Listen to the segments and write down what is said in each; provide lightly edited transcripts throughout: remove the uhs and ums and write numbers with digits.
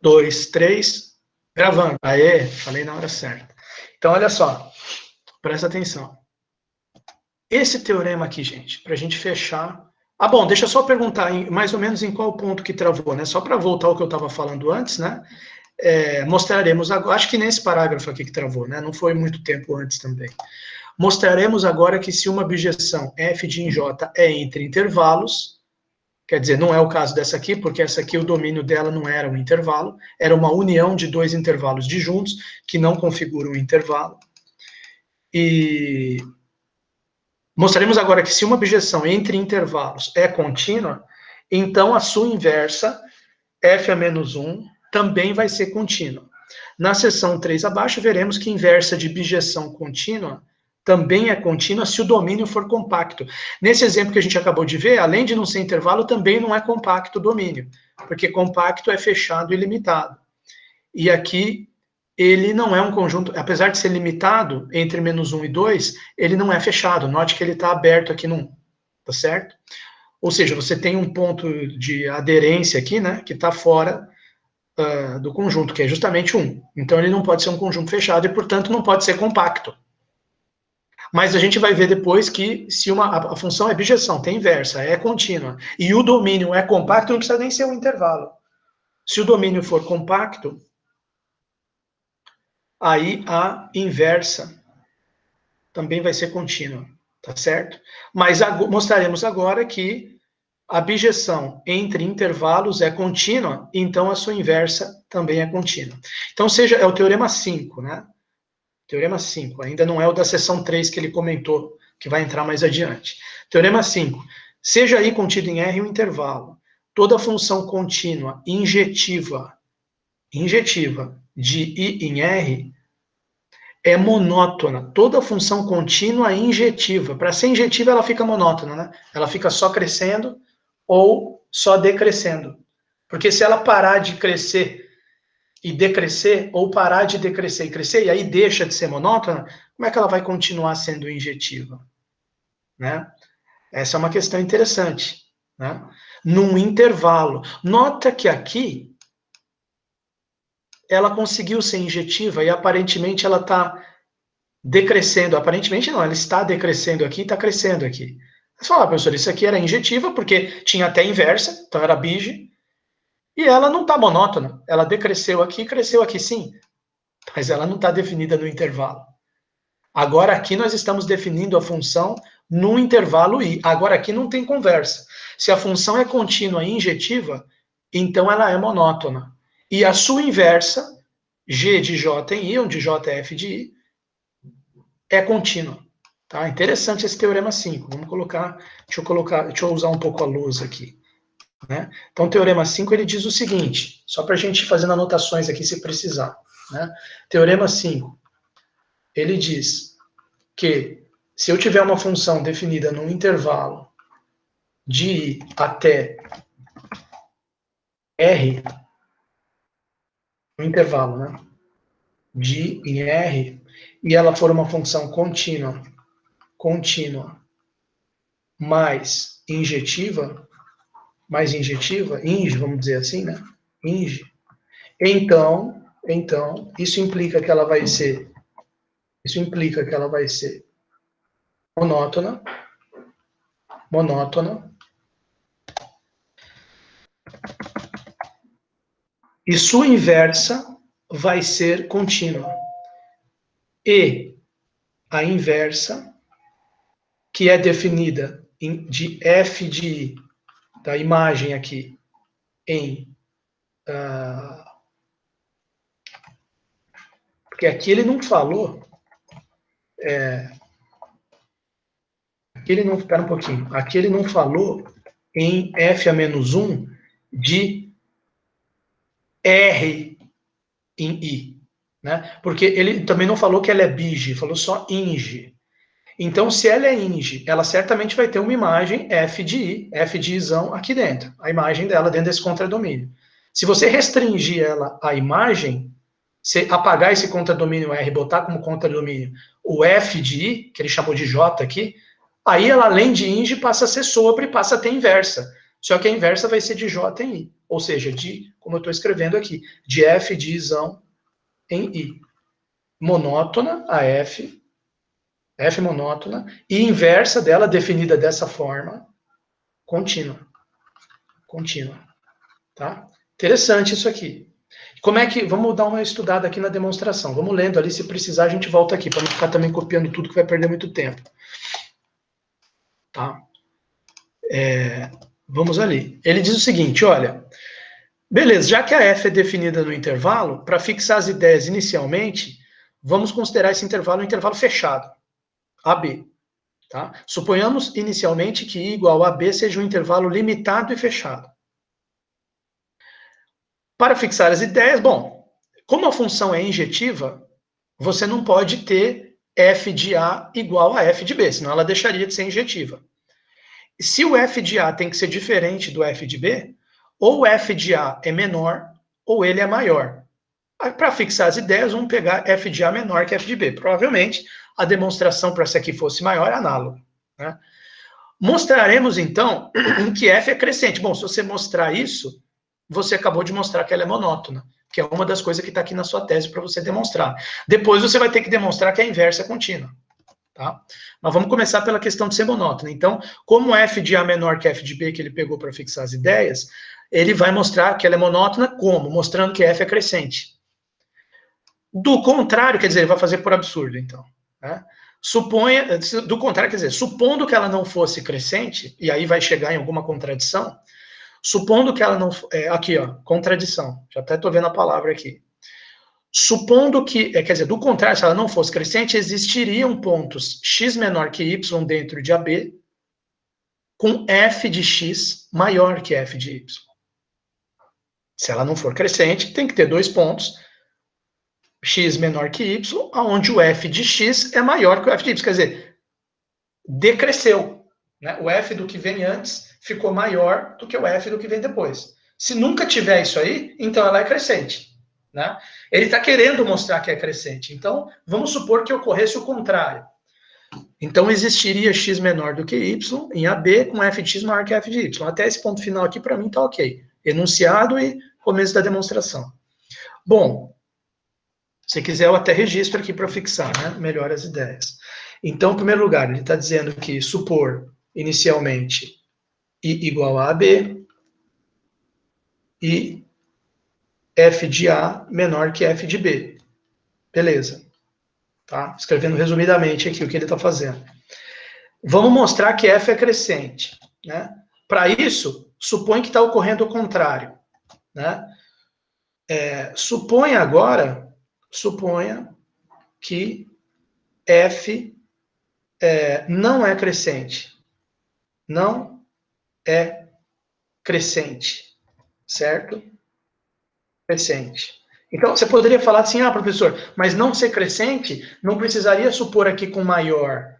2, 3, gravando. Aê, falei na hora certa. Então, olha só, presta atenção. Esse teorema aqui, gente, para a gente fechar... Ah, bom, deixa eu só perguntar mais ou menos em qual ponto que travou, né? Só para voltar ao que eu estava falando antes, né? Mostraremos agora, acho que nesse parágrafo aqui que travou, né? Não foi muito tempo antes também. Mostraremos agora que se uma bijeção f de em J é entre intervalos, quer dizer, não é o caso dessa aqui, porque essa aqui o domínio dela não era um intervalo, era uma união de dois intervalos disjuntos que não configuram um intervalo. E mostraremos agora que se uma bijeção entre intervalos é contínua, então a sua inversa, f a menos 1, também vai ser contínua. Na seção 3 abaixo, veremos que inversa de bijeção contínua também é contínua se o domínio for compacto. Nesse exemplo que a gente acabou de ver, além de não ser intervalo, também não é compacto o domínio, porque compacto é fechado e limitado. E aqui, ele não é um conjunto, apesar de ser limitado entre menos 1 e 2, ele não é fechado. Note que ele está aberto aqui no 1, tá certo? Ou seja, você tem um ponto de aderência aqui, né, que está fora do conjunto, que é justamente 1. Então, ele não pode ser um conjunto fechado e, portanto, não pode ser compacto. Mas a gente vai ver depois que se a função é bijeção, tem inversa, é contínua, e o domínio é compacto, não precisa nem ser um intervalo. Se o domínio for compacto, aí a inversa também vai ser contínua, tá certo? Mas mostraremos agora que a bijeção entre intervalos é contínua, então a sua inversa também é contínua. Então, é o teorema 5, né? Teorema 5, ainda não é o da seção 3 que ele comentou, que vai entrar mais adiante. Teorema 5. Seja I contido em R um intervalo. Toda função contínua injetiva de I em R é monótona. Toda função contínua injetiva. Para ser injetiva, ela fica monótona, né? Ela fica só crescendo ou só decrescendo. Porque se ela parar de crescer e decrescer, ou parar de decrescer e crescer, e aí deixa de ser monótona, como é que ela vai continuar sendo injetiva? Né? Essa é uma questão interessante. Né? Num intervalo. Nota que aqui, ela conseguiu ser injetiva e aparentemente ela está decrescendo. Aparentemente não, ela está decrescendo aqui e está crescendo aqui. Você fala, professor, isso aqui era injetiva porque tinha até inversa, então era bige, e ela não está monótona. Ela decresceu aqui e cresceu aqui sim. Mas ela não está definida no intervalo. Agora aqui nós estamos definindo a função no intervalo I. Agora aqui não tem conversa. Se a função é contínua e injetiva, então ela é monótona. E a sua inversa, G de J em I, onde J é f de I, é contínua. Tá? Interessante esse teorema 5. Vamos colocar, deixa eu usar um pouco a luz aqui. Né? Então, o teorema 5 ele diz o seguinte, só para a gente ir fazendo anotações aqui se precisar. Né? Teorema 5, ele diz que se eu tiver uma função definida num intervalo de I até R, um intervalo, né? De I em R, e ela for uma função contínua, mais injetiva, inge, vamos dizer assim, né? Inge. Então, isso implica que ela vai ser monótona, e sua inversa vai ser contínua. E a inversa, que é definida de f de I, da imagem aqui, em... porque aqui ele não falou... espera um pouquinho. Aqui ele não falou em f a menos 1 de R em I. Né? Porque ele também não falou que ela é bige, falou só inge. Então, se ela é inge, ela certamente vai ter uma imagem f de Izão aqui dentro. A imagem dela dentro desse contradomínio. Se você restringir ela à imagem, se apagar esse contradomínio R e botar como contradomínio o f de I, que ele chamou de J aqui, aí ela, além de inge, passa a ser sobre, passa a ter inversa. só que a inversa vai ser de J em I. Ou seja, de, como eu estou escrevendo aqui, de F de Izão em I. Monótona, a F monótona, e inversa dela, definida dessa forma, contínua. Contínua. Tá? Interessante isso aqui. Como é que... Vamos dar uma estudada aqui na demonstração. Vamos lendo ali, se precisar a gente volta aqui, para não ficar também copiando tudo que vai perder muito tempo. Tá? Vamos ali. Ele diz o seguinte, olha... Beleza, já que a F é definida no intervalo, para fixar as ideias inicialmente, vamos considerar esse intervalo um intervalo fechado, AB. Tá? Suponhamos inicialmente que I igual a B seja um intervalo limitado e fechado. Para fixar as ideias, bom, como a função é injetiva, você não pode ter F de A igual a F de B, senão ela deixaria de ser injetiva. Se o F de A tem que ser diferente do F de B, ou o F de A é menor, ou ele é maior. Para fixar as ideias, vamos pegar F de A menor que F de B. Provavelmente, a demonstração para se aqui fosse maior é análoga. Né? Mostraremos, então, que F é crescente. Bom, se você mostrar isso, você acabou de mostrar que ela é monótona, que é uma das coisas que está aqui na sua tese para você demonstrar. Depois você vai ter que demonstrar que a inversa é contínua. Tá? Mas vamos começar pela questão de ser monótona. Então, como F de A menor que F de B, que ele pegou para fixar as ideias, ele vai mostrar que ela é monótona como? Mostrando que F é crescente. Do contrário, quer dizer, ele vai fazer por absurdo, então. Né? Suponha, do contrário, quer dizer, supondo que ela não fosse crescente, e aí vai chegar em alguma contradição, supondo que ela não... aqui, ó, contradição. Já até estou vendo a palavra aqui. Supondo que, quer dizer, do contrário, se ela não fosse crescente, existiriam pontos x menor que y dentro de AB com f de x maior que f de y. Se ela não for crescente, tem que ter dois pontos, x menor que y, onde o f de x é maior que o f de y. Quer dizer, decresceu. Né? O f do que vem antes ficou maior do que o f do que vem depois. Se nunca tiver isso aí, então ela é crescente. Né? Ele está querendo mostrar que é crescente. Então, vamos supor que ocorresse o contrário. Então, existiria x menor do que y em AB com f de x maior que f de y. Até esse ponto final aqui, para mim, está ok. Enunciado e começo da demonstração. Bom, se quiser, eu até registro aqui para fixar, né? Melhor as ideias. Então, em primeiro lugar, ele está dizendo que supor, inicialmente, I igual a AB e f de A menor que f de B. Beleza. Tá? Escrevendo resumidamente aqui o que ele está fazendo. Vamos mostrar que f é crescente. Né? Para isso, supõe que está ocorrendo o contrário. Né? Suponha que f não é crescente. Não é crescente. Certo? Crescente. Então, você poderia falar assim, professor, mas não ser crescente, não precisaria supor aqui com maior.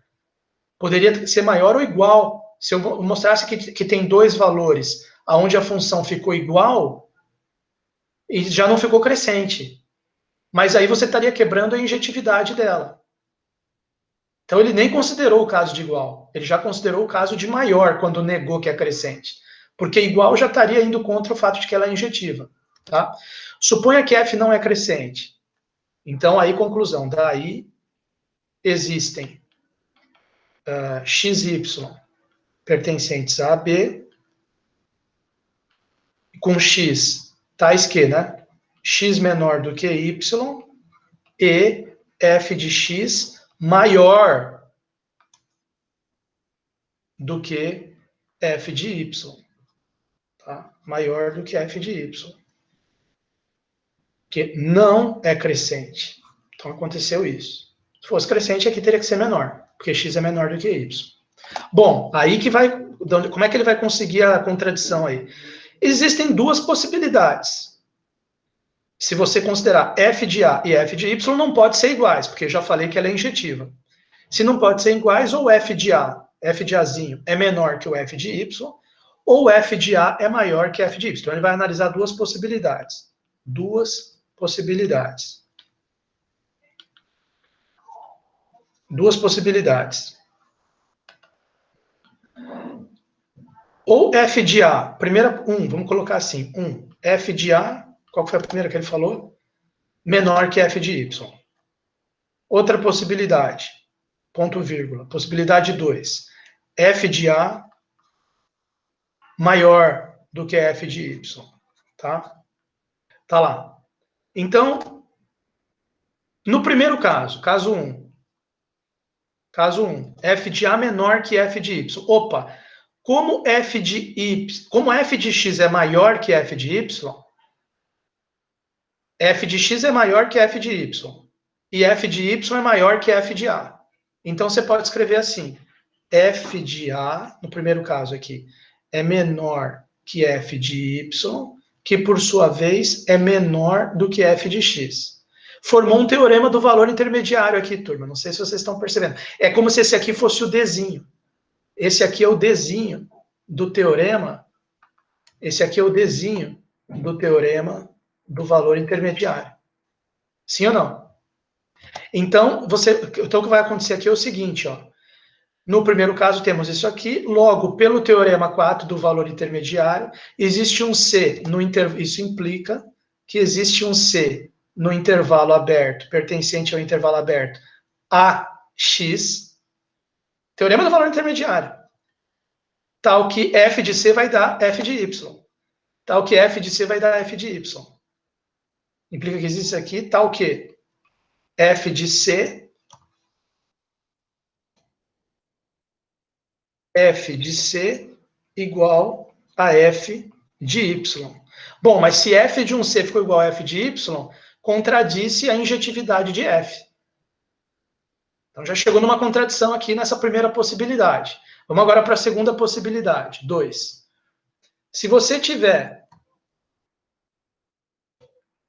Poderia ser maior ou igual. Se eu mostrasse que tem dois valores, onde a função ficou igual, e já não ficou crescente. Mas aí você estaria quebrando a injetividade dela. Então, ele nem considerou o caso de igual. Ele já considerou o caso de maior, quando negou que é crescente. Porque igual já estaria indo contra o fato de que ela é injetiva. Tá? Suponha que f não é crescente. Então, aí, conclusão. Daí, existem xy pertencentes a B, com x tais que, né? X menor do que y e f de x maior do que f de y. Tá? Maior do que f de y. Que não é crescente. Então aconteceu isso. Se fosse crescente, aqui teria que ser menor, porque x é menor do que y. Bom, aí que vai... Como é que ele vai conseguir a contradição aí? Existem duas possibilidades. Se você considerar f de A e f de Y, não pode ser iguais, porque eu já falei que ela é injetiva. Se não pode ser iguais, ou f de A, f de Azinho, é menor que o f de Y, ou f de A é maior que f de Y. Então, ele vai analisar duas possibilidades. Duas possibilidades. Duas possibilidades. Ou f de A, primeira, vamos colocar assim, f de A, qual foi a primeira que ele falou? Menor que f de Y. Outra possibilidade, ponto vírgula, possibilidade 2, f de A maior do que f de Y, tá? Tá lá. Então, no primeiro caso, caso 1, f de A menor que f de Y. Opa, como f de x é maior que f de y, f de x é maior que f de y. E f de y é maior que f de A. Então você pode escrever assim: f de A, no primeiro caso aqui, é menor que f de y, que por sua vez é menor do que f de x. Formou um teorema do valor intermediário aqui, turma. Não sei se vocês estão percebendo. É como se esse aqui fosse o Dzinho. Esse aqui é o Dzinho do teorema. Esse aqui é o Dzinho do teorema do valor intermediário. Sim ou não? Então, então o que vai acontecer aqui é o seguinte, ó. No primeiro caso, temos isso aqui. Logo, pelo teorema 4 do valor intermediário, existe um C no intervalo. Isso implica que existe um C no intervalo aberto, pertencente ao intervalo aberto AX, teorema do valor intermediário, tal que f de C vai dar f de Y. Tal que f de C vai dar f de Y. Implica que existe isso aqui, tal que f de C igual a f de y. Bom, mas se f de um C ficou igual a f de y, contradiz a injetividade de f. Então já chegou numa contradição aqui nessa primeira possibilidade. Vamos agora para a segunda possibilidade, 2. Se você tiver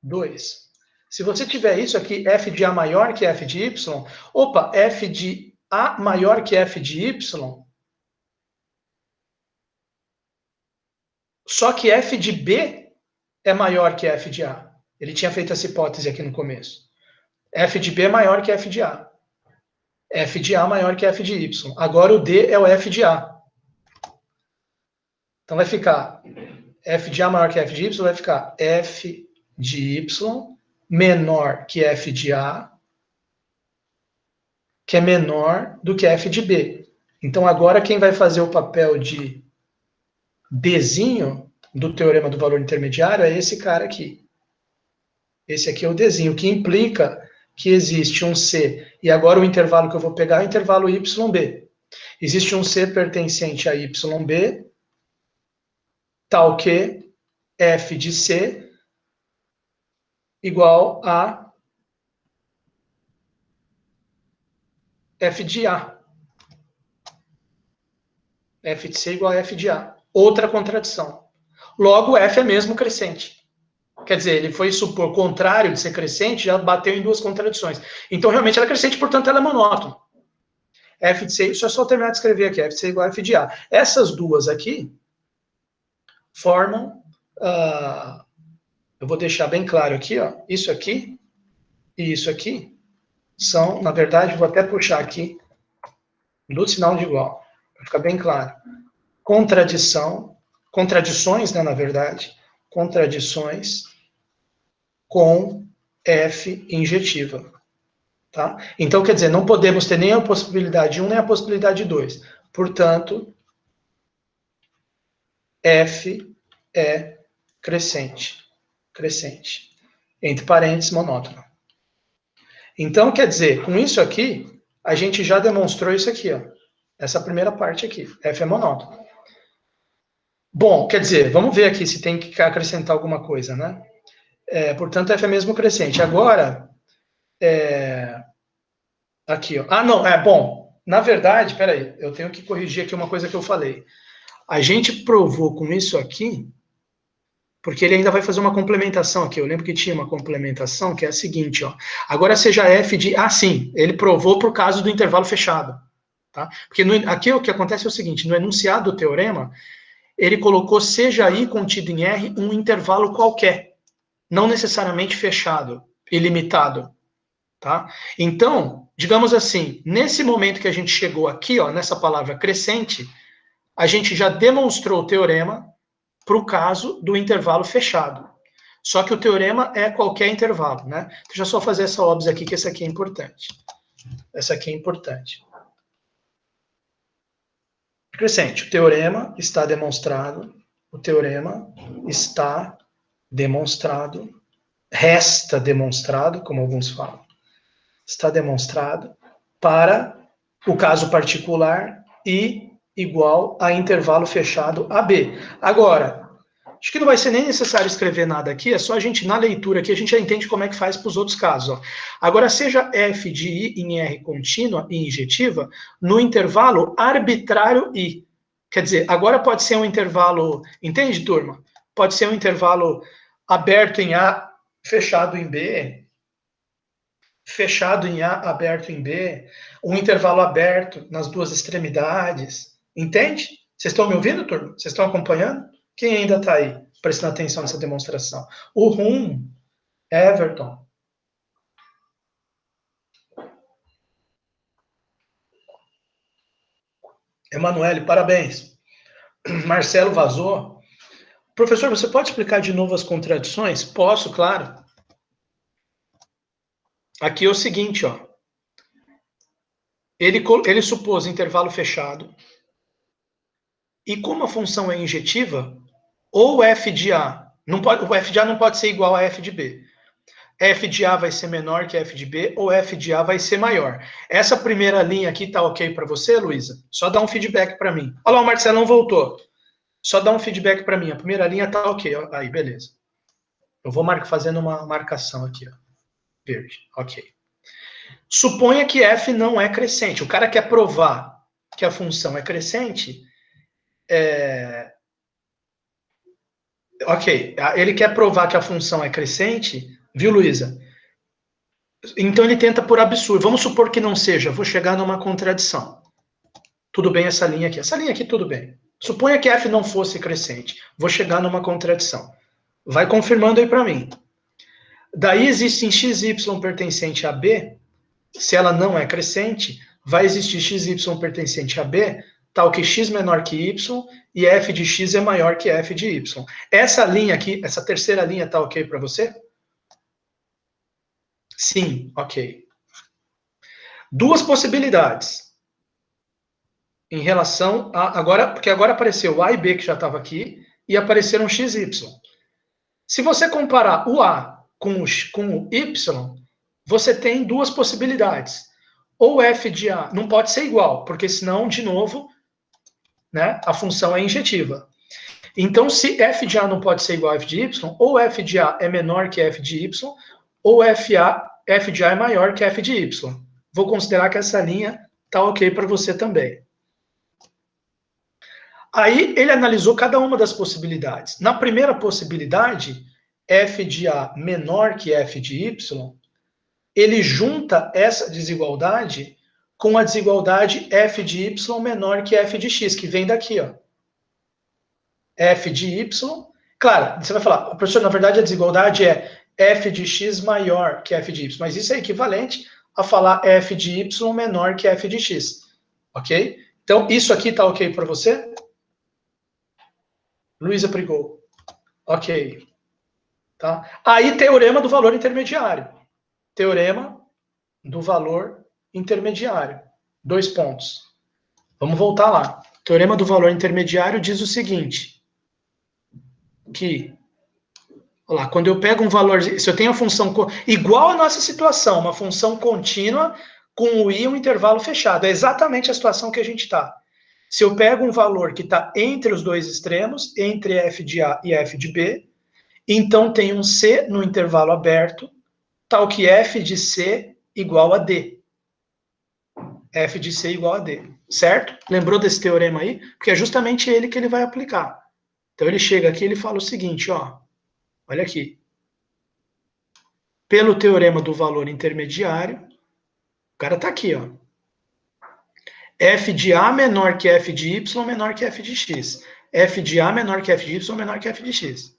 2. Se você tiver isso aqui, f de A maior que f de y, opa, f de A maior que f de y, só que f de B é maior que f de A. Ele tinha feito essa hipótese aqui no começo. F de B é maior que f de A. F de A maior que f de Y. Agora o D é o f de A. Então vai ficar f de A maior que f de Y, vai ficar f de Y menor que f de A, que é menor do que f de B. Então agora quem vai fazer o papel de Dzinho do teorema do valor intermediário é esse cara aqui. Esse aqui é o Dzinho, que implica que existe um C, e agora o intervalo que eu vou pegar é o intervalo YB. Existe um C pertencente a YB, tal que f de C igual a f de A. F de C igual a f de A. Outra contradição. Logo, f é mesmo crescente. Quer dizer, ele foi supor contrário de ser crescente, já bateu em duas contradições. Então, realmente, ela é crescente, portanto, ela é monótona. F de C, isso é só terminar de escrever aqui, f de C igual a f de A. Essas duas aqui formam, eu vou deixar bem claro aqui, ó, isso aqui e isso aqui são, na verdade, vou até puxar aqui, do sinal de igual, para ficar bem claro. Contradições, né, na verdade, contradições com F injetiva. Tá? Então, quer dizer, não podemos ter nem a possibilidade 1, nem a possibilidade 2. Portanto, F é crescente. Crescente. Entre parênteses, monótono. Então, quer dizer, com isso aqui, a gente já demonstrou isso aqui, ó. Essa primeira parte aqui. F é monótono. Bom, quer dizer, vamos ver aqui se tem que acrescentar alguma coisa, né? Portanto, F é mesmo crescente. Agora, aqui, ó. Não, bom, na verdade, peraí, eu tenho que corrigir aqui uma coisa que eu falei. A gente provou com isso aqui, porque ele ainda vai fazer uma complementação aqui. Eu lembro que tinha uma complementação que é a seguinte, ó. Agora seja f de... sim, ele provou por causa do intervalo fechado. Tá? Porque aqui o que acontece é o seguinte, no enunciado do teorema, ele colocou seja I contido em R um intervalo qualquer, não necessariamente fechado, ilimitado. Tá? Então, digamos assim, nesse momento que a gente chegou aqui, ó, nessa palavra crescente, a gente já demonstrou o teorema para o caso do intervalo fechado. Só que o teorema é qualquer intervalo, né? Deixa eu só fazer essa óbvia aqui, que essa aqui é importante. Essa aqui é importante. Crescente, o teorema está demonstrado, resta demonstrado, como alguns falam, está demonstrado para o caso particular I igual a intervalo fechado AB. Agora, acho que não vai ser nem necessário escrever nada aqui, é só a gente, na leitura aqui, a gente já entende como é que faz para os outros casos. Ó. Agora, seja f de I em R contínua e injetiva, no intervalo arbitrário I. Quer dizer, agora pode ser um intervalo, entende, turma? Pode ser um intervalo aberto em A, fechado em B, fechado em A, aberto em B, um intervalo aberto nas duas extremidades. Entende? Vocês estão me ouvindo, turma? Vocês estão acompanhando? Quem ainda está aí, prestando atenção nessa demonstração? O Rum, Everton. Emanuele, parabéns. Marcelo vazou. Professor, você pode explicar de novo as contradições? Posso, claro. Aqui é o seguinte, ó. Ele supôs intervalo fechado. E como a função é injetiva, ou f de A, o f de A não pode ser igual a f de B. F de A vai ser menor que F de B, ou F de A vai ser maior. Essa primeira linha aqui tá ok para você, Luísa? Só dá um feedback para mim. Olha lá, o Marcelão voltou. Só dá um feedback para mim. A primeira linha tá ok. Aí, beleza. Eu vou fazendo uma marcação aqui, ó. Verde. Ok. Suponha que F não é crescente. O cara quer provar que a função é crescente. Ok. Ele quer provar que a função é crescente, viu, Luísa? Então ele tenta por absurdo. Vamos supor que não seja. Vou chegar numa contradição. Tudo bem essa linha aqui. Essa linha aqui, tudo bem. Suponha que F não fosse crescente. Vou chegar numa contradição. Vai confirmando aí para mim. Daí existe em XY pertencente a B. Se ela não é crescente, vai existir XY pertencente a B, tal que X menor que Y, e F de X é maior que F de Y. Essa linha aqui, essa terceira linha, tá ok para você? Sim, ok. Duas possibilidades. Em relação a... Agora, porque agora apareceu o A e B, que já estava aqui, e apareceram X e Y. Se você comparar o A com o Y, você tem duas possibilidades. Ou F de A não pode ser igual, porque senão, de novo, né, a função é injetiva. Então, se F de A não pode ser igual a F de Y, ou F de A é menor que F de Y, ou F de A é maior que F de Y. Vou considerar que essa linha está ok para você também. Aí ele analisou cada uma das possibilidades. Na primeira possibilidade, F de A menor que F de Y, ele junta essa desigualdade com a desigualdade F de Y menor que F de X, que vem daqui, ó. F de Y, claro, você vai falar, professor, na verdade a desigualdade é F de X maior que F de Y, mas isso é equivalente a falar F de Y menor que F de X, ok? Então, isso aqui tá ok para você? Luísa Prigol. Ok. Tá? Aí, teorema do valor intermediário. Teorema do valor intermediário. 2 pontos. Vamos voltar lá. Teorema do valor intermediário diz o seguinte, que, olha lá, quando eu pego um valor, se eu tenho a função igual à nossa situação, uma função contínua com o i um intervalo fechado, é exatamente a situação que a gente está. Se eu pego um valor que está entre os dois extremos, entre f de A e f de B, então tem um C no intervalo aberto, tal que f de C igual a D. F de C igual a D, certo? Lembrou desse teorema aí? Porque é justamente ele que ele vai aplicar. Então ele chega aqui e ele fala o seguinte, ó, olha aqui. Pelo teorema do valor intermediário, o cara está aqui, ó. F de A menor que F de Y menor que F de X. F de A menor que F de Y menor que F de X.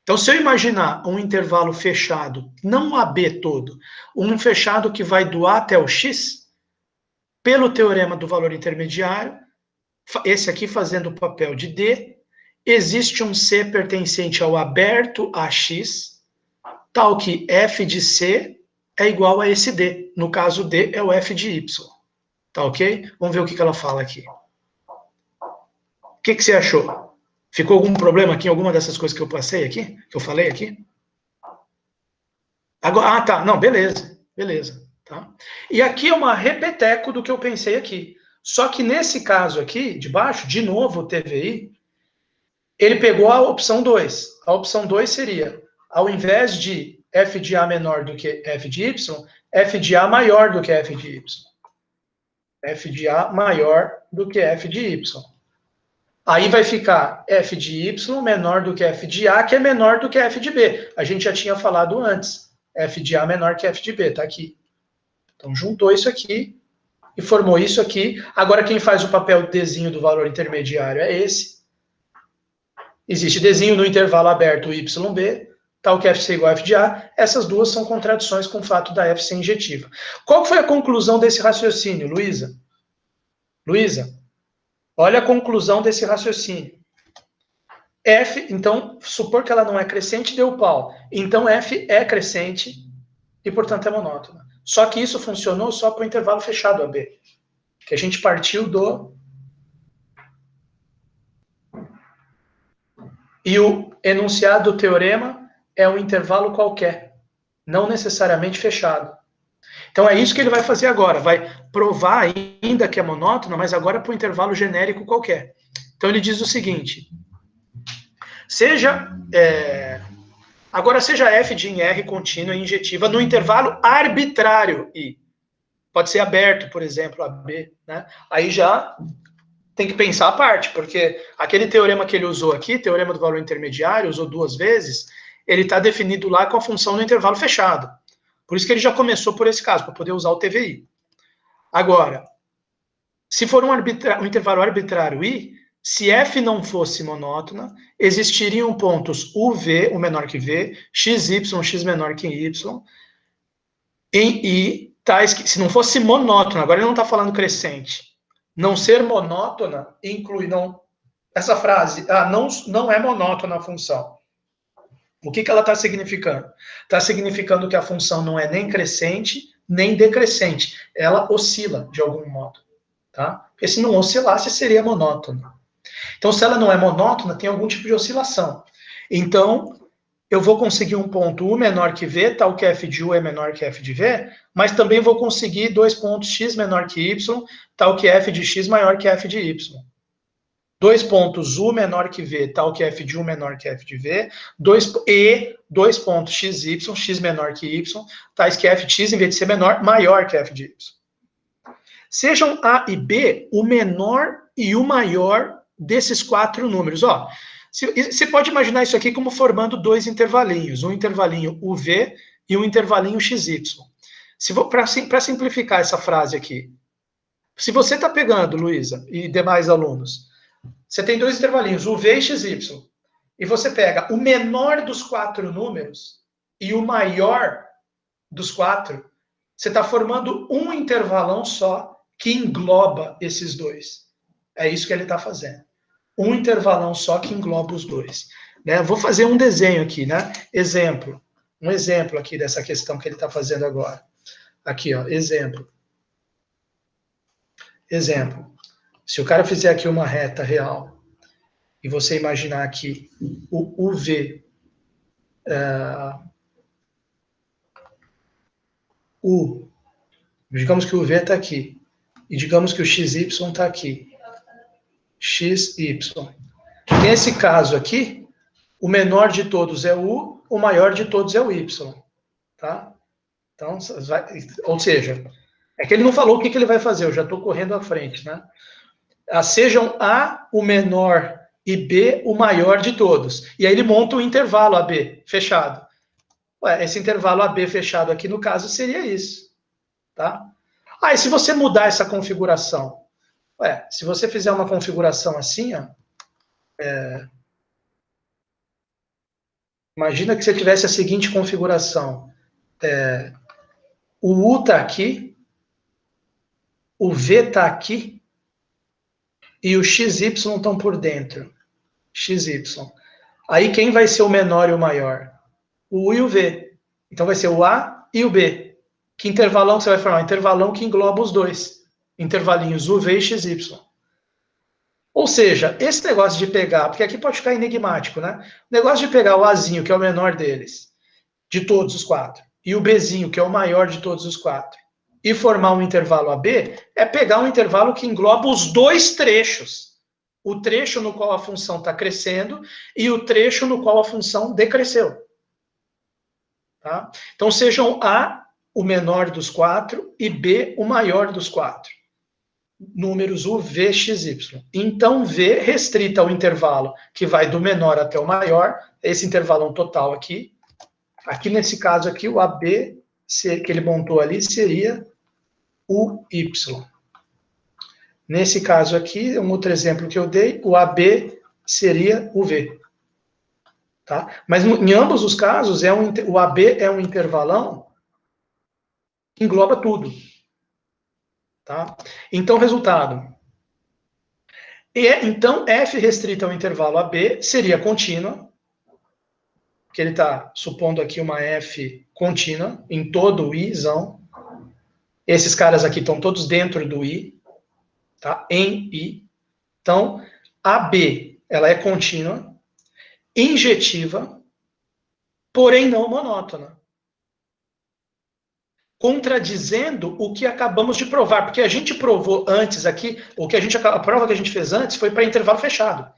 Então, se eu imaginar um intervalo fechado, não um AB todo, um fechado que vai do A até o X, pelo teorema do valor intermediário, esse aqui fazendo o papel de D, existe um C pertencente ao aberto a X, tal que f de C é igual a esse D. No caso, D é o f de Y. Tá ok? Vamos ver o que ela fala aqui. O que você achou? Ficou algum problema aqui em alguma dessas coisas que eu passei aqui? Que eu falei aqui? Agora, tá. Não, beleza. Beleza. Tá? E aqui é uma repeteco do que eu pensei aqui. Só que nesse caso aqui, de baixo, de novo o TVI, ele pegou a opção 2. A opção 2 seria, ao invés de f de A menor do que f de Y, f de A maior do que f de Y. F de A maior do que f de Y. Aí vai ficar f de Y menor do que f de A, que é menor do que f de B. A gente já tinha falado antes. F de A menor que f de B, tá aqui. Então juntou isso aqui e formou isso aqui. Agora quem faz o papel Dzinho do valor intermediário é esse. Existe Dzinho no intervalo aberto YB, tal que f ser igual a f de A. Essas duas são contradições com o fato da f ser injetiva. Qual foi a conclusão desse raciocínio, Luísa? Luísa, olha a conclusão desse raciocínio. F, então, supor que ela não é crescente, deu pau. Então, F é crescente e, portanto, é monótona. Só que isso funcionou só para o intervalo fechado AB. Que a gente partiu do... E o enunciado do teorema é um intervalo qualquer, não necessariamente fechado. Então, é isso que ele vai fazer agora. Vai provar ainda que é monótona, mas agora para um intervalo genérico qualquer. Então, ele diz o seguinte... Agora, seja f de em R contínua e injetiva no intervalo arbitrário I. Pode ser aberto, por exemplo, AB. Né? Aí já tem que pensar a parte, porque aquele teorema que ele usou aqui, teorema do valor intermediário, usou 2 vezes, ele está definido lá com a função no intervalo fechado. Por isso que ele já começou por esse caso, para poder usar o TVI. Agora, se for um intervalo arbitrário I, se F não fosse monótona, existiriam pontos UV, o menor que V, XY, X menor que Y, em I, tais que, se não fosse monótona, agora ele não está falando crescente, não ser monótona inclui, não, essa frase, não é monótona a função. O que ela está significando? Está significando que a função não é nem crescente, nem decrescente, ela oscila de algum modo. Tá? Porque se não oscilasse, seria monótona. Então, se ela não é monótona, tem algum tipo de oscilação. Então, eu vou conseguir um ponto U menor que V, tal que f de U é menor que f de V, mas também vou conseguir 2 pontos X menor que Y, tal que f de X maior que f de Y. 2 pontos U menor que V, tal que f de U menor que f de V, 2 pontos XY, X menor que Y, tais que f de X, em vez de ser menor, maior que f de Y. Sejam A e B o menor e o maior desses 4 números. Ó, você pode imaginar isso aqui como formando 2 intervalinhos, um intervalinho UV e um intervalinho XY. Para simplificar essa frase aqui, se você está pegando, Luísa, e demais alunos, você tem 2 intervalinhos, UV e XY, e você pega o menor dos 4 números e o maior dos 4, você está formando um intervalão só que engloba esses 2. É isso que ele está fazendo. Um intervalão só que engloba os 2. Né? Vou fazer um desenho aqui, né? Exemplo. Um exemplo aqui dessa questão que ele está fazendo agora. Aqui, ó, exemplo. Exemplo. Se o cara fizer aqui uma reta real e você imaginar aqui o UV, digamos que o V está aqui, e digamos que o XY está aqui. XY. Nesse caso aqui, o menor de todos é o U, o maior de todos é o Y. Tá? Então, ou seja, é que ele não falou o que ele vai fazer, eu já estou correndo à frente. Né? Sejam A o menor e B o maior de todos. E aí ele monta um intervalo AB fechado. Ué, esse intervalo AB fechado aqui, no caso, seria isso. Tá? E se você mudar essa configuração? Ué, se você fizer uma configuração assim, ó, imagina que você tivesse a seguinte configuração. O U está aqui, o V está aqui, e o XY estão por dentro. XY. Aí quem vai ser o menor e o maior? O U e o V. Então vai ser o A e o B. Que intervalão que você vai formar? Um intervalão que engloba os dois. Intervalinhos UV e XY. Ou seja, esse negócio de pegar, porque aqui pode ficar enigmático, né? O negócio de pegar o Azinho, que é o menor deles, de todos os quatro, e o Bzinho, que é o maior de todos os quatro, e formar um intervalo AB, é pegar um intervalo que engloba os dois trechos. O trecho no qual a função está crescendo e o trecho no qual a função decresceu. Tá? Então, sejam A o menor dos quatro e B o maior dos quatro. Números U, V, X, Y. Então, V restrita ao intervalo que vai do menor até o maior, esse intervalão total aqui. Aqui, nesse caso aqui, o AB que ele montou ali seria o Y. Nesse caso aqui, um outro exemplo que eu dei, o AB seria o V. Tá? Mas em ambos os casos, o AB é um intervalão que engloba tudo. Tá? Então, resultado. Então, F restrita ao intervalo AB seria contínua, que ele está supondo aqui uma F contínua em todo o Izão. Esses caras aqui estão todos dentro do I, tá? Em I. Então, AB, ela é contínua, injetiva, porém não monótona. Contradizendo o que acabamos de provar, porque a gente provou antes aqui, a prova que a gente fez antes foi para intervalo fechado.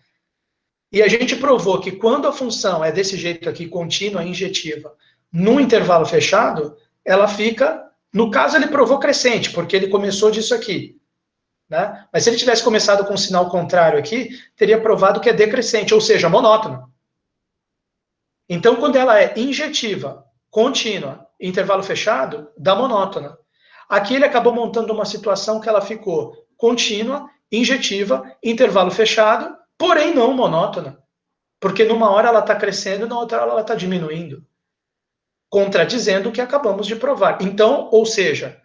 E a gente provou que quando a função é desse jeito aqui, contínua, injetiva, num intervalo fechado, ela fica, no caso ele provou crescente, porque ele começou disso aqui. Né? Mas se ele tivesse começado com um sinal contrário aqui, teria provado que é decrescente, ou seja, monótona. Então, quando ela é injetiva, contínua, intervalo fechado, dá monótona. Aqui ele acabou montando uma situação que ela ficou contínua, injetiva, intervalo fechado, porém não monótona. Porque numa hora ela está crescendo, na outra hora ela está diminuindo. Contradizendo o que acabamos de provar. Então, ou seja,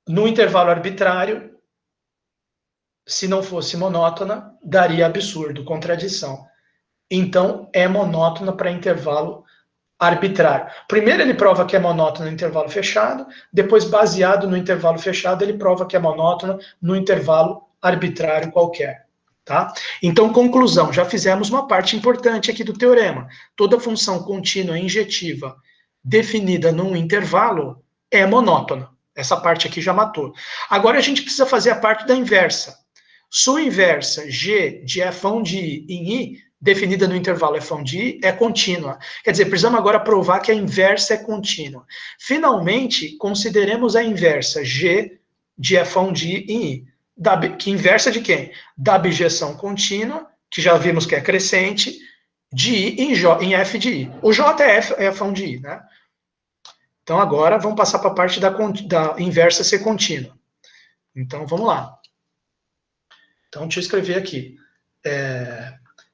no intervalo arbitrário, se não fosse monótona, daria absurdo, contradição. Então, é monótona para intervalo arbitrário. Primeiro ele prova que é monótona no intervalo fechado, depois, baseado no intervalo fechado, ele prova que é monótona no intervalo arbitrário qualquer. Tá? Então, conclusão, já fizemos uma parte importante aqui do teorema. Toda função contínua injetiva definida num intervalo é monótona. Essa parte aqui já matou. Agora a gente precisa fazer a parte da inversa. Sua inversa, G de f de I em I, definida no intervalo f de I, é contínua. Quer dizer, precisamos agora provar que a inversa é contínua. Finalmente, consideremos a inversa, G de f de I em I. Que inversa de quem? Da abjeção contínua, que já vimos que é crescente, de I em f de I. O J é f de I, né? Então, agora, vamos passar para a parte da inversa ser contínua. Então, vamos lá. Então, deixa eu escrever aqui.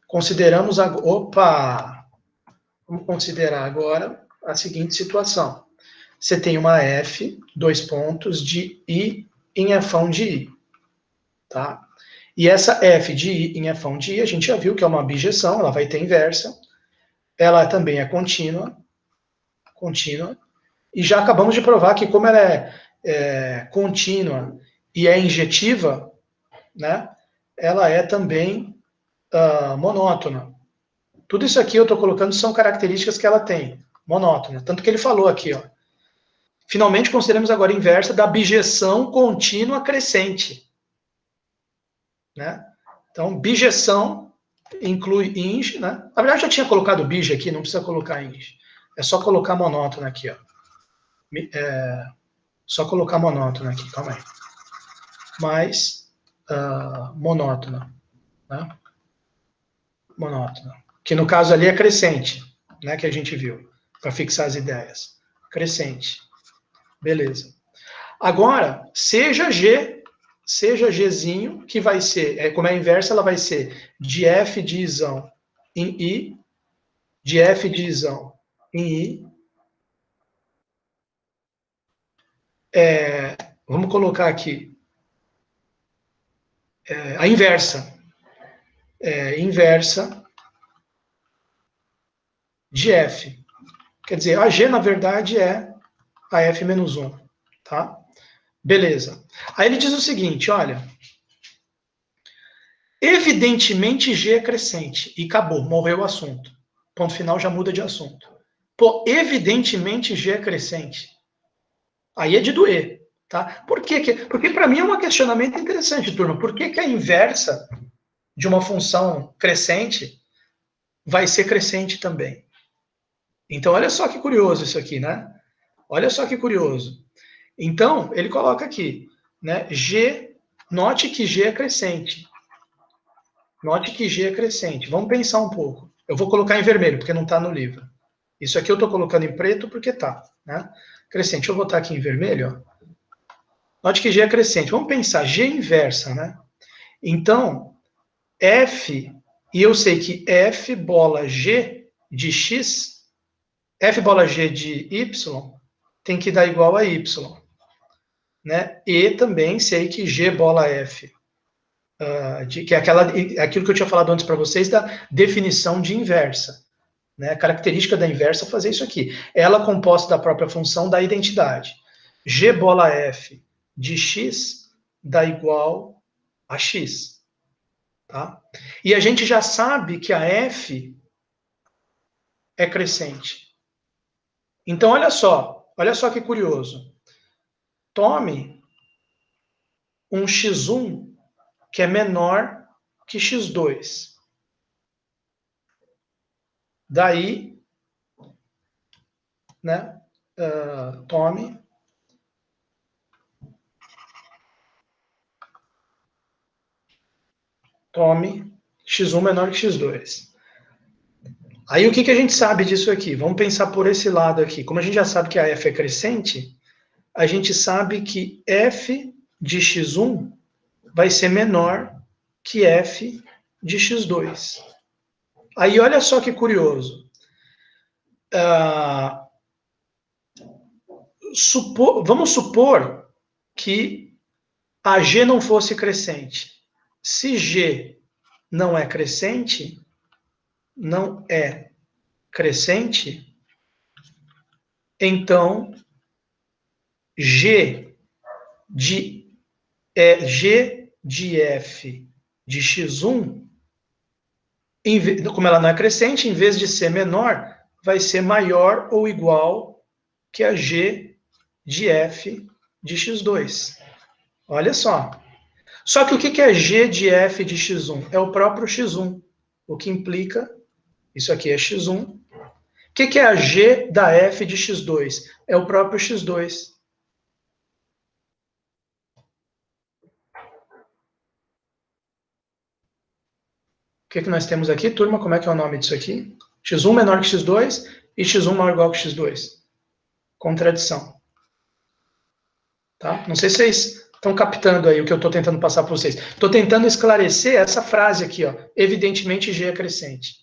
Consideramos Opa! Vamos considerar agora a seguinte situação. Você tem uma F, dois pontos, de I em F de I. Tá? E essa F de I em F de I, a gente já viu que é uma bijeção, ela vai ter inversa. Ela também é contínua. E já acabamos de provar que como ela é contínua e é injetiva, né, ela é também monótona. Tudo isso aqui eu estou colocando são características que ela tem, monótona. Tanto que ele falou aqui, ó. Finalmente consideramos agora a inversa da bijeção contínua crescente. Né? Então, bijeção inclui ing, né? Na verdade, eu já tinha colocado bije aqui, não precisa colocar ing. É só colocar monótona aqui, ó. Só colocar monótona aqui, calma aí. Mais monótona, né? Monótona. Que no caso ali é crescente, né? Que a gente viu, para fixar as ideias. Crescente. Beleza. Agora, seja Gzinho, que vai ser, como é a inversa, ela vai ser de F de Izão em I, de F de Izão em I. Vamos colocar aqui a inversa. Inversa de F. Quer dizer, a G, na verdade, é a F menos 1. Tá? Beleza. Aí ele diz o seguinte, olha. Evidentemente G é crescente. E acabou, morreu o assunto. Ponto final, já muda de assunto. Pô, evidentemente G é crescente. Aí é de doer. Tá? Por quê? Porque para mim é um questionamento interessante, turma. Por que a inversa de uma função crescente vai ser crescente também? Então, olha só que curioso isso aqui, né? Olha só que curioso. Então, ele coloca aqui, né? G, note que G é crescente. Note que G é crescente. Vamos pensar um pouco. Eu vou colocar em vermelho, porque não está no livro. Isso aqui eu estou colocando em preto porque tá, né? Crescente. Deixa eu botar aqui em vermelho, ó. Note que G é crescente. Vamos pensar, G inversa, né? Então, F, e eu sei que F bola G de X, F bola G de Y, tem que dar igual a Y. Né? E também sei que G bola F, que é aquilo que eu tinha falado antes para vocês, da definição de inversa. Né? A característica da inversa é fazer isso aqui. Ela composta da própria função da identidade. G bola F de X dá igual a X. Tá? E a gente já sabe que a F é crescente. Então, olha só que curioso. Tome um x1 que é menor que x2. Daí, né, tome x1 menor que x2. Aí o que a gente sabe disso aqui? Vamos pensar por esse lado aqui. Como a gente já sabe que a f é crescente, a gente sabe que f de x1 vai ser menor que f de x2. Aí olha só que curioso. Vamos supor que a G não fosse crescente. Se G não é crescente, então G de f de x1, como ela não é crescente, em vez de ser menor, vai ser maior ou igual que a G de f de x2. Olha só. Só que o que é G de f de x1? É o próprio x1, o que implica, isso aqui é x1. O que é a G da f de x2? É o próprio x2. O que nós temos aqui, turma? Como é que é o nome disso aqui? x1 menor que x2 e x1 maior ou igual que x2. Contradição. Tá? Não sei se vocês estão captando aí o que eu estou tentando passar para vocês. Estou tentando esclarecer essa frase aqui, ó. Evidentemente, G é crescente.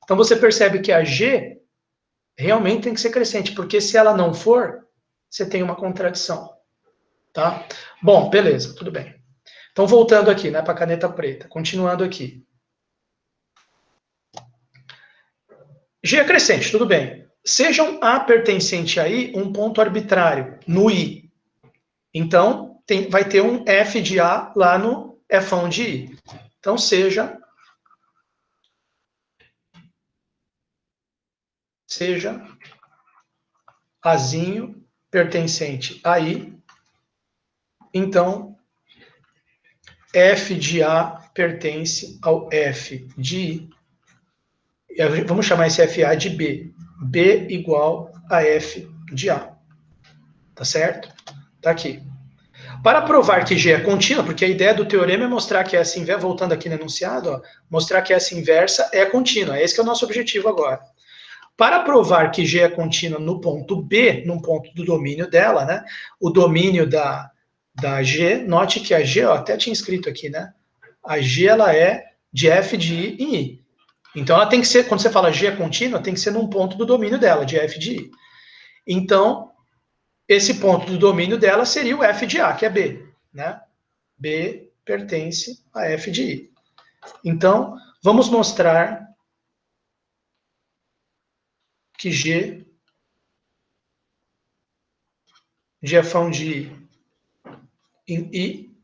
Então, você percebe que a G realmente tem que ser crescente, porque se ela não for, você tem uma contradição. Tá? Bom, beleza, tudo bem. Então, voltando aqui, né, para a caneta preta. Continuando aqui. G é crescente, tudo bem. Seja um A pertencente a I um ponto arbitrário, no I. Então, vai ter um F de A lá no Fão de I. Então, seja Azinho pertencente a I. Então, F de A pertence ao F de I. Vamos chamar esse FA de B. B igual a F de A. Tá certo? Tá aqui. Para provar que G é contínua, porque a ideia do teorema é mostrar que essa inversa, voltando aqui no enunciado, ó, mostrar que essa inversa é contínua. Esse que é o nosso objetivo agora. Para provar que G é contínua no ponto B, num ponto do domínio dela, né? O domínio da G, note que a G, ó, até tinha escrito aqui, né? A G, ela é de F de I em I. Então, ela tem que ser, quando você fala G é contínua, tem que ser num ponto do domínio dela, de F de I. Então, esse ponto do domínio dela seria o F de A, que é B, né? B pertence a f de I. Então, vamos mostrar que GFão de I em I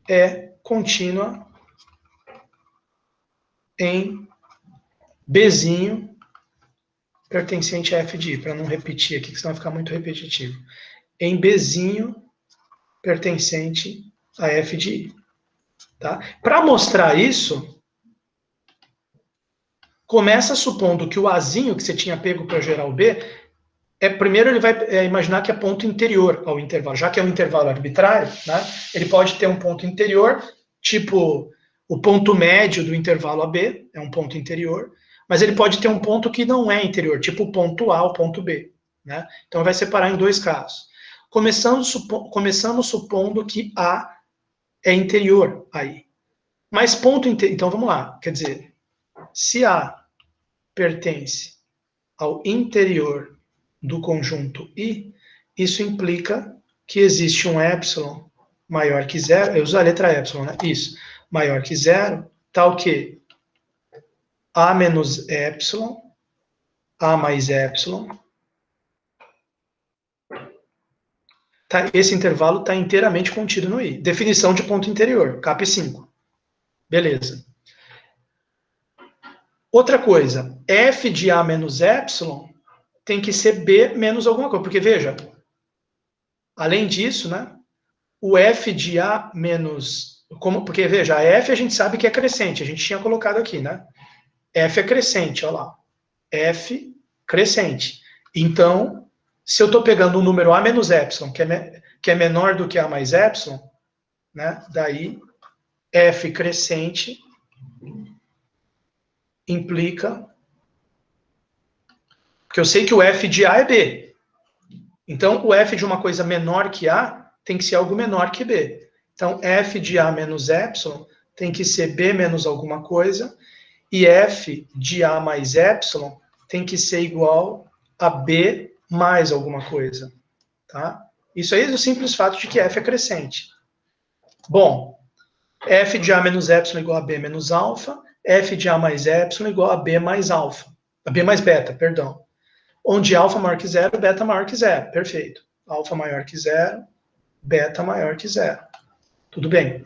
é contínua em Bzinho pertencente a f de I, para não repetir aqui, que senão vai ficar muito repetitivo. Em Bzinho pertencente a f de I. Tá? Para mostrar isso, começa supondo que o Azinho que você tinha pego para gerar o B, primeiro ele vai imaginar que é ponto interior ao intervalo. Já que é um intervalo arbitrário, né, ele pode ter um ponto interior, tipo o ponto médio do intervalo AB, é um ponto interior, mas ele pode ter um ponto que não é interior, tipo o ponto A, o ponto B. Né? Então vai separar em dois casos. Começamos supondo que A é interior aí. Mas ponto interior. Então vamos lá. Quer dizer, se A pertence ao interior do conjunto I, isso implica que existe um epsilon maior que zero. Eu uso a letra epsilon, né? Isso. Maior que zero, tal que A menos epsilon, A mais epsilon. Tá, esse intervalo está inteiramente contido no I. Definição de ponto interior, CAP 5. Beleza. Outra coisa, f de A menos epsilon tem que ser B menos alguma coisa. Porque, veja, além disso, né, o f de A menos... porque, veja, a f a gente sabe que é crescente. A gente tinha colocado aqui, né? F é crescente, olha lá. F crescente. Então, se eu estou pegando um número A menos epsilon, que é menor do que A mais epsilon, né, daí f crescente implica... Porque eu sei que o f de A é B. Então, o f de uma coisa menor que A tem que ser algo menor que B. Então, f de A menos epsilon tem que ser B menos alguma coisa, e f de A mais epsilon tem que ser igual a B mais alguma coisa. Tá? Isso aí é o simples fato de que f é crescente. Bom, f de A menos epsilon igual a B menos alfa, f de A mais epsilon igual a B mais alfa. A B mais beta, perdão. Onde alfa maior que zero, beta maior que zero. Perfeito. Alfa maior que zero, beta maior que zero. Tudo bem.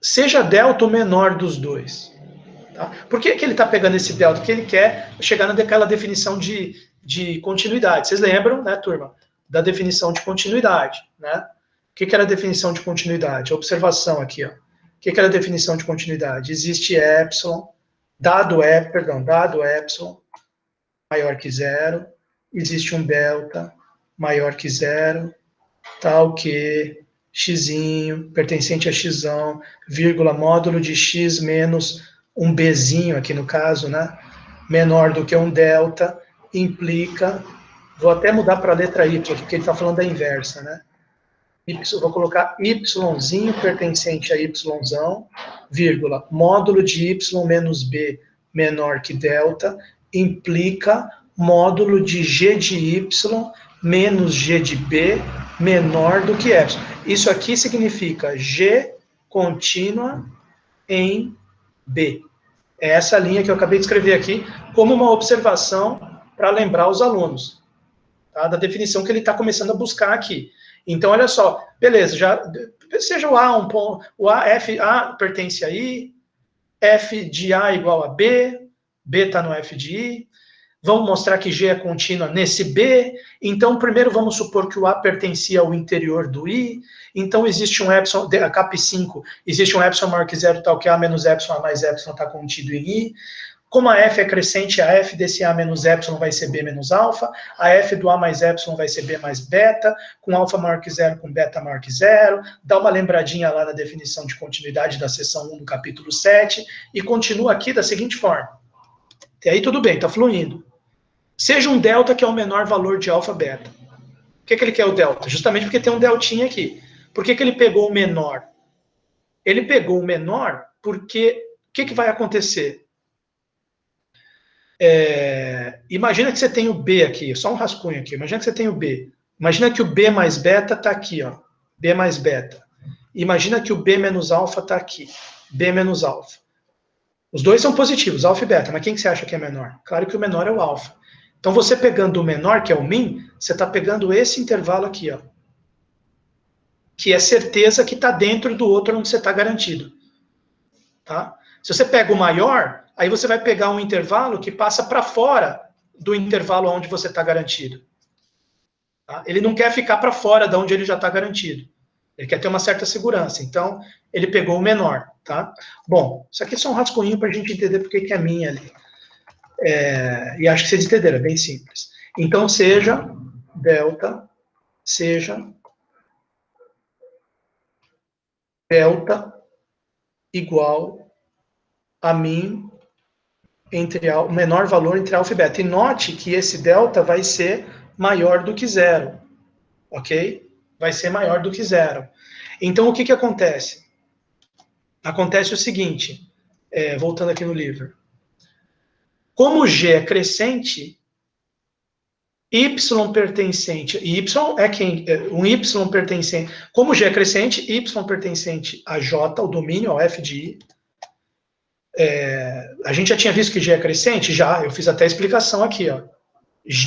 Seja delta o menor dos dois. Tá? Por que ele está pegando esse delta? Porque ele quer chegar naquela definição de continuidade. Vocês lembram, né, turma, da definição de continuidade, né? O que era a definição de continuidade? A observação aqui, ó. O que era a definição de continuidade? Existe epsilon, dado epsilon maior que zero, existe um delta maior que zero, tal que xzinho, pertencente a xão, vírgula, módulo de x menos um bzinho, aqui no caso, né, menor do que um delta, implica, vou até mudar para a letra y, porque ele está falando da inversa, né, vou colocar yzinho pertencente a yzão, vírgula, módulo de y menos b menor que delta, implica módulo de g de y menos g de b menor do que epsilon. Isso aqui significa g contínua em b. É essa linha que eu acabei de escrever aqui como uma observação para lembrar os alunos, tá, da definição que ele está começando a buscar aqui. Então, olha só, beleza, seja o A um ponto, A pertence a I, F de A igual a B, B está no F de I, vamos mostrar que G é contínua nesse B, então primeiro vamos supor que o A pertencia ao interior do I, então existe um epsilon, a CAP 5, existe um epsilon maior que zero, tal que A menos epsilon, A mais epsilon está contido em I. Como a f é crescente, a f desse A menos epsilon vai ser B menos alfa, a f do A mais epsilon vai ser B mais beta, com alfa maior que zero, com beta maior que zero, dá uma lembradinha lá na definição de continuidade da seção 1 do capítulo 7, e continua aqui da seguinte forma. Até aí tudo bem, está fluindo. Seja um delta que é o menor valor de alfa beta. Por que ele quer o delta? Justamente porque tem um deltinha aqui. Por que ele pegou o menor? Ele pegou o menor porque o que vai acontecer? Imagina que você tem o B aqui, só um rascunho aqui, imagina que você tem o B. Imagina que o B mais beta está aqui, ó, B mais beta. Imagina que o B menos alfa está aqui. B menos alfa. Os dois são positivos, alfa e beta, mas quem que você acha que é menor? Claro que o menor é o alfa. Então, você pegando o menor, que é o min, você está pegando esse intervalo aqui, ó, que é certeza que está dentro do outro onde você está garantido. Tá? Se você pega o maior, aí você vai pegar um intervalo que passa para fora do intervalo onde você está garantido. Tá? Ele não quer ficar para fora de onde ele já está garantido. Ele quer ter uma certa segurança. Então, ele pegou o menor. Tá? Bom, isso aqui é só um rascunho para a gente entender porque que é minha ali. E acho que vocês entenderam, é bem simples. Então, seja delta igual a min entre o menor valor entre alfa e beta. E note que esse delta vai ser maior do que zero, ok? Vai ser maior do que zero. Então, o que, que acontece? Acontece o seguinte, voltando aqui no livro. Como G é crescente, y pertencente, y é quem? Um y pertencente. Como G é crescente, y pertencente a J, o domínio, ao f de I. A gente já tinha visto que G é crescente? Já, eu fiz até a explicação aqui, ó.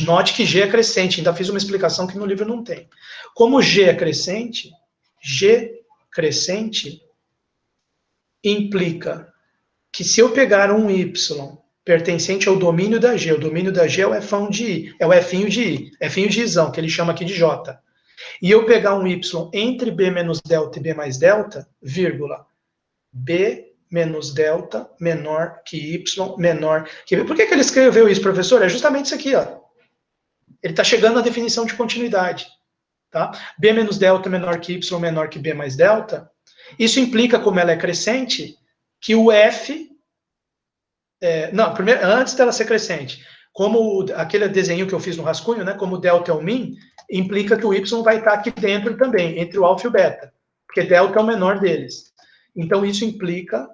Note que G é crescente, ainda fiz uma explicação que no livro não tem. Como G é crescente, G crescente implica que se eu pegar um Y pertencente ao domínio da G, o domínio da G é o F'ão de I, é o F'inho de I, F'inho de Izão, que ele chama aqui de J. E eu pegar um Y entre B menos delta e B mais delta, vírgula, B menos delta menor que Y menor que B. Por que ele escreveu isso, professor? É justamente isso aqui, ó. Ele está chegando na definição de continuidade. Tá? B menos delta menor que Y menor que B mais delta. Isso implica, como ela é crescente, que o F... não, primeiro, antes dela ser crescente, como aquele desenho que eu fiz no rascunho, né, como delta é o min, implica que o Y vai estar aqui dentro também, entre o alfa e o beta, porque delta é o menor deles. Então, isso implica...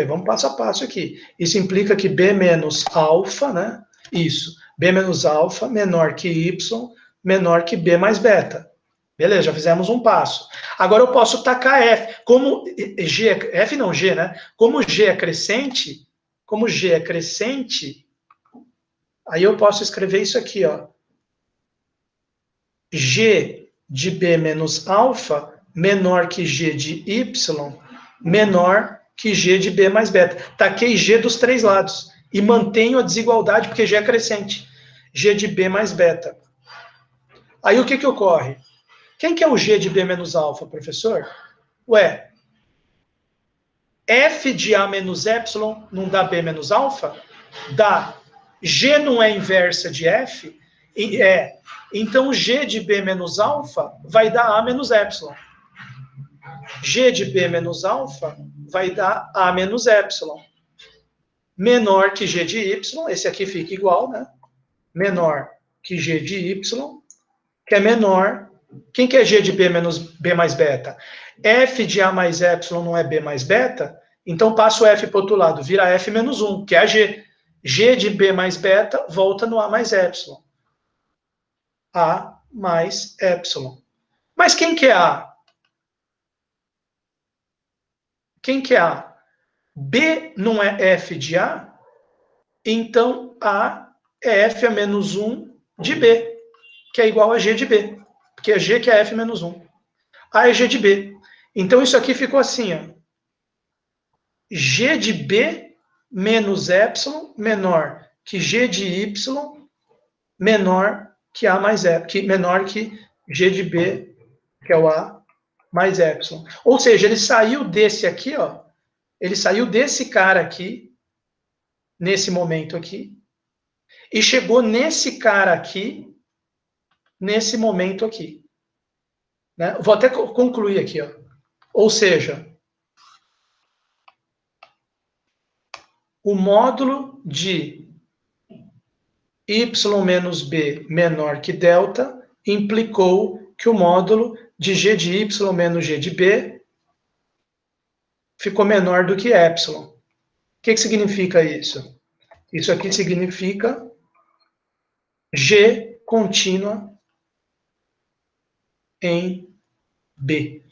vamos passo a passo aqui. Isso implica que B menos alfa, né? Isso. B menos alfa menor que Y menor que B mais beta. Beleza, já fizemos um passo. Agora eu posso tacar F. Como G, F não, G, né? Como G é crescente, aí eu posso escrever isso aqui, ó. G de B menos alfa menor que G de Y menor que G de B mais beta. Taquei G dos três lados e mantenho a desigualdade porque G é crescente. G de B mais beta. Aí o que que ocorre? Quem que é o G de B menos alfa, professor? Ué, F de A menos Y não dá B menos alfa? Dá. G não é inversa de F? Então G de B menos alfa vai dar A menos Y. G de B menos alfa vai dar A menos Y. Menor que G de Y, esse aqui fica igual, né? Menor que G de Y, que é menor. Quem que é G de B menos B mais beta? F de A mais Y não é B mais beta? Então passa o F para o outro lado, vira F menos 1, que é a G. G de B mais beta volta no A mais Y. A mais Y. Mas quem que é A? Quem que é A? B não é F de A? Então A é F a menos 1 de B, que é igual a G de B. Porque é G que é F menos 1. A é G de B. Então isso aqui ficou assim, ó. G de B menos Y menor que G de Y menor que A mais Y, que menor que G de B, que é o A mais Y. Ou seja, ele saiu desse aqui, ó. Ele saiu desse cara aqui, nesse momento aqui, e chegou nesse cara aqui, nesse momento aqui. Né? Vou até concluir aqui, ó. Ou seja, o módulo de y menos b menor que delta implicou que o módulo de g de y menos g de b ficou menor do que epsilon. O que significa isso? Isso aqui significa g contínua em B.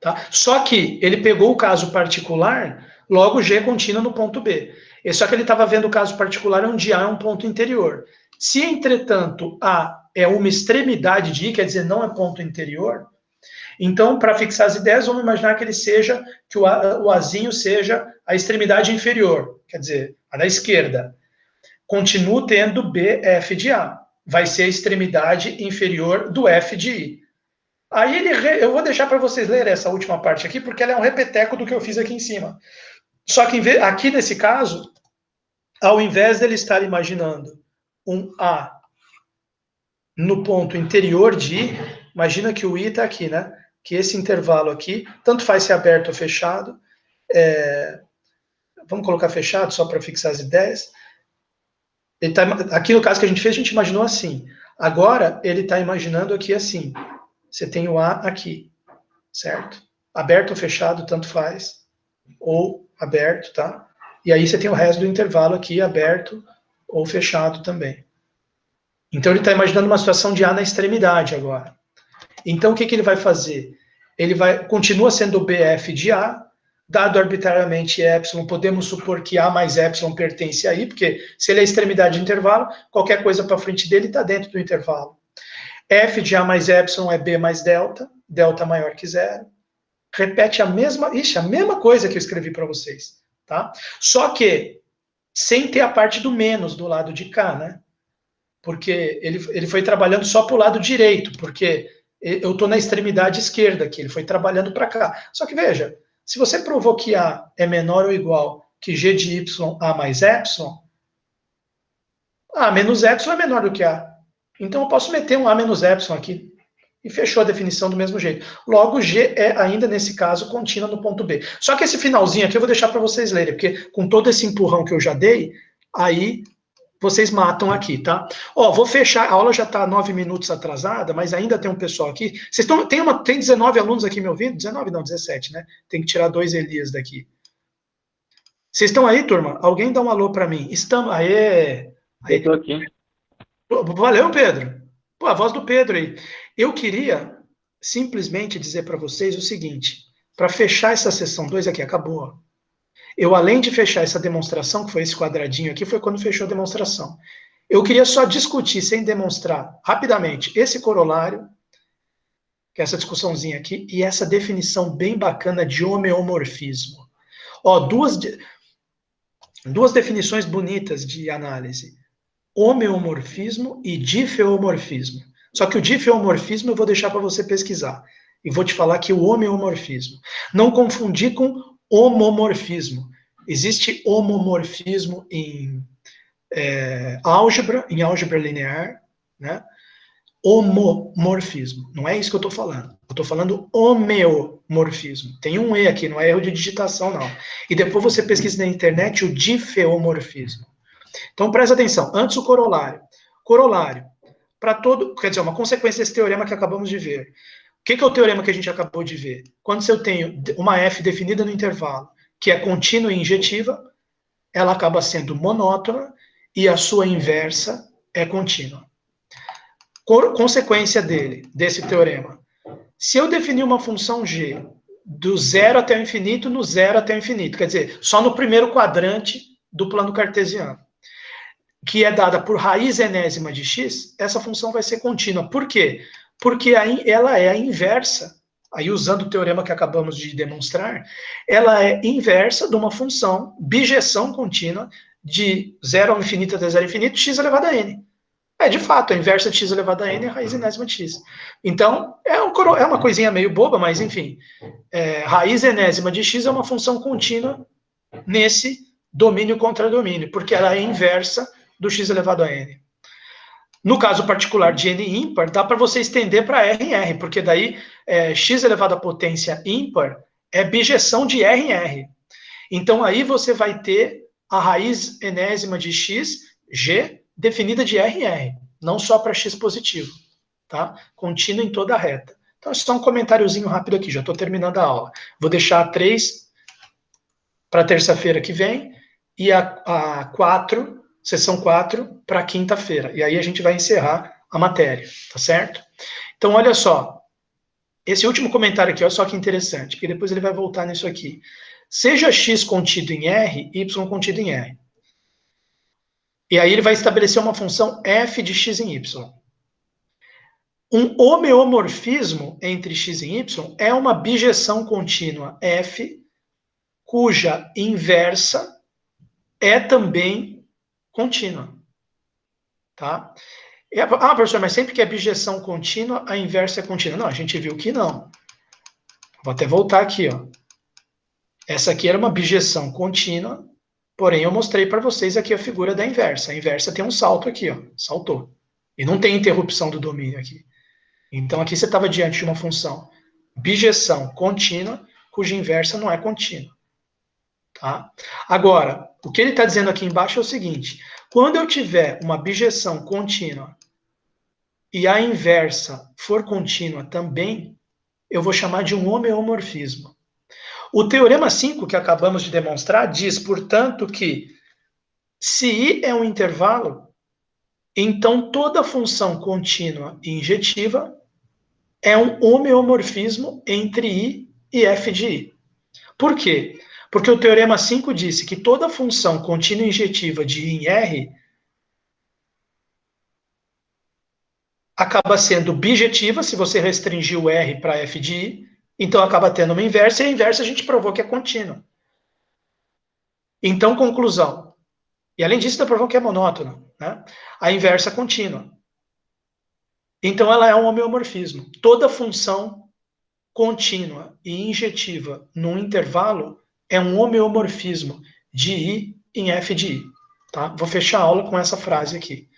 Tá? Só que ele pegou o caso particular, logo G contínua no ponto B. Só que ele estava vendo o caso particular onde A é um ponto interior. Se, entretanto, A é uma extremidade de I, quer dizer, não é ponto interior, então, para fixar as ideias, vamos imaginar que ele seja, que o Azinho seja a extremidade inferior, quer dizer, a da esquerda. Continuo tendo BF de A. Vai ser a extremidade inferior do F de I. Aí eu vou deixar para vocês lerem essa última parte aqui, porque ela é um repeteco do que eu fiz aqui em cima. Só que aqui nesse caso, ao invés dele estar imaginando um A no ponto interior de I, imagina que o I está aqui, né? Que esse intervalo aqui, tanto faz ser aberto ou fechado, vamos colocar fechado só para fixar as ideias. Aqui no caso que a gente fez, a gente imaginou assim. Agora ele está imaginando aqui assim. Você tem o A aqui, certo? Aberto ou fechado, tanto faz. Ou aberto, tá? E aí você tem o resto do intervalo aqui, aberto ou fechado também. Então ele está imaginando uma situação de A na extremidade agora. Então o que ele vai fazer? Ele continua sendo o BF de A, dado arbitrariamente epsilon, podemos supor que A mais epsilon pertence a I, porque se ele é extremidade de intervalo, qualquer coisa para frente dele está dentro do intervalo. F de A mais epsilon é B mais delta, delta maior que zero. Repete a mesma coisa que eu escrevi para vocês, tá? Só que sem ter a parte do menos do lado de cá, né? Porque ele foi trabalhando só para o lado direito, porque eu estou na extremidade esquerda aqui, ele foi trabalhando para cá. Só que veja, se você provou que A é menor ou igual que G de Y A mais epsilon, A menos epsilon é menor do que A. Então eu posso meter um A menos epsilon aqui. E fechou a definição do mesmo jeito. Logo, G é ainda, nesse caso, contínua no ponto B. Só que esse finalzinho aqui eu vou deixar para vocês lerem, porque com todo esse empurrão que eu já dei, aí vocês matam aqui, tá? Ó, vou fechar, a aula já está 9 minutos atrasada, mas ainda tem um pessoal aqui. Tem 19 alunos aqui me ouvindo? 19 não, 17, né? Tem que tirar 2 Elias daqui. Vocês estão aí, turma? Alguém dá um alô para mim. Estamos. Aê! Eu estou aqui. Valeu, Pedro. Pô, a voz do Pedro aí. Eu queria simplesmente dizer para vocês o seguinte, para fechar essa sessão 2 aqui, acabou. Eu, além de fechar essa demonstração, que foi esse quadradinho aqui, foi quando fechou a demonstração. Eu queria só discutir, sem demonstrar, rapidamente, esse corolário, que é essa discussãozinha aqui, e essa definição bem bacana de homeomorfismo. Ó, duas definições bonitas de análise. Homeomorfismo e difeomorfismo. Só que o difeomorfismo eu vou deixar para você pesquisar. E vou te falar que o homeomorfismo. Não confundir com homomorfismo. Existe homomorfismo em álgebra linear, né? Homomorfismo. Não é isso que eu estou falando. Eu estou falando homeomorfismo. Tem um E aqui, não é erro de digitação, não. E depois você pesquisa na internet o difeomorfismo. Então, presta atenção. Antes o corolário. Corolário. Para todo... Quer dizer, uma consequência desse teorema que acabamos de ver. O que é o teorema que a gente acabou de ver? Quando eu tenho uma F definida no intervalo, que é contínua e injetiva, ela acaba sendo monótona e a sua inversa é contínua. Consequência desse teorema. Se eu definir uma função g do zero até o infinito, no zero até o infinito, quer dizer, só no primeiro quadrante do plano cartesiano, que é dada por raiz enésima de x, essa função vai ser contínua. Por quê? Porque aí ela é a inversa, aí usando o teorema que acabamos de demonstrar, ela é inversa de uma função bijeção contínua de 0 ao infinito até 0 ao infinito, x elevado a n. De fato, a inversa de x elevado a n é a raiz enésima de x. Então, é uma coisinha meio boba, mas enfim. Raiz enésima de x é uma função contínua nesse domínio contra domínio, porque ela é inversa do x elevado a n. No caso particular de n ímpar, dá para você estender para r em r, porque daí x elevado à potência ímpar é bijeção de r em r. Então, aí você vai ter a raiz enésima de x, g, definida de R em R, não só para x positivo, tá? Contínua em toda a reta. Então, é só um comentáriozinho rápido aqui, já estou terminando a aula. Vou deixar a 3 para terça-feira que vem e a 4, sessão 4, para quinta-feira. E aí a gente vai encerrar a matéria, tá certo? Então, olha só. esse último comentário aqui, olha só que interessante, porque depois ele vai voltar nisso aqui. Seja x contido em R, y contido em R. E aí ele vai estabelecer uma função f de x em y. Um homeomorfismo entre x e y é uma bijeção contínua f, cuja inversa é também contínua. Tá? Professor, mas sempre que é bijeção contínua, a inversa é contínua. Não, a gente viu que não. Vou até voltar aqui, ó. Essa aqui era uma bijeção contínua, porém eu mostrei para vocês aqui a figura da inversa. A inversa tem um salto aqui, ó, saltou. E não tem interrupção do domínio aqui. Então aqui você estava diante de uma função bijeção contínua, cuja inversa não é contínua. Tá? Agora, o que ele está dizendo aqui embaixo é o seguinte: quando eu tiver uma bijeção contínua e a inversa for contínua também, eu vou chamar de um homeomorfismo. O teorema 5 que acabamos de demonstrar diz, portanto, que se I é um intervalo, então toda função contínua e injetiva é um homeomorfismo entre I e f de I. Por quê? Porque o teorema 5 disse que toda função contínua e injetiva de I em R acaba sendo bijetiva, se você restringir o R para f de I, então acaba tendo uma inversa, e a inversa a gente provou que é contínua. Então, conclusão. E além disso, ainda provou que é monótona, né? A inversa é contínua. Então, ela é um homeomorfismo. Toda função contínua e injetiva num intervalo é um homeomorfismo de I em f de I. Tá? Vou fechar a aula com essa frase aqui.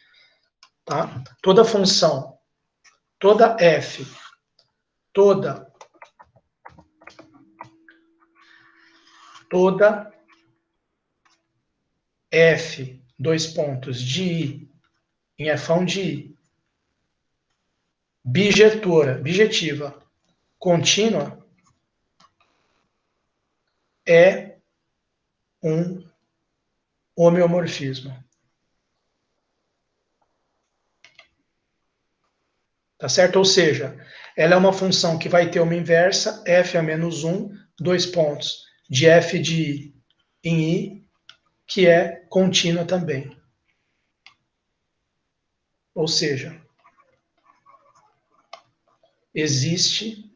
Tá? Toda função, toda f, toda f, dois pontos, de I em f de I, bijetiva, contínua, é um homeomorfismo. Tá certo? Ou seja, ela é uma função que vai ter uma inversa, f a menos 1, dois pontos, de f de I em I, que é contínua também. Ou seja, existe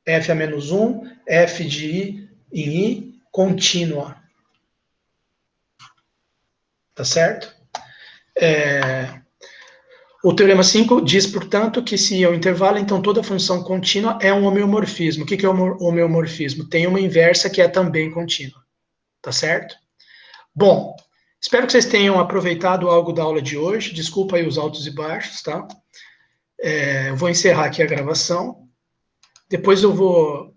f a menos 1, f de I em I, contínua. Tá certo? O teorema 5 diz, portanto, que se é o intervalo, então toda função contínua é um homeomorfismo. O que é um homeomorfismo? Tem uma inversa que é também contínua. Tá certo? Bom, espero que vocês tenham aproveitado algo da aula de hoje. Desculpa aí os altos e baixos, tá? Eu vou encerrar aqui a gravação. Depois eu vou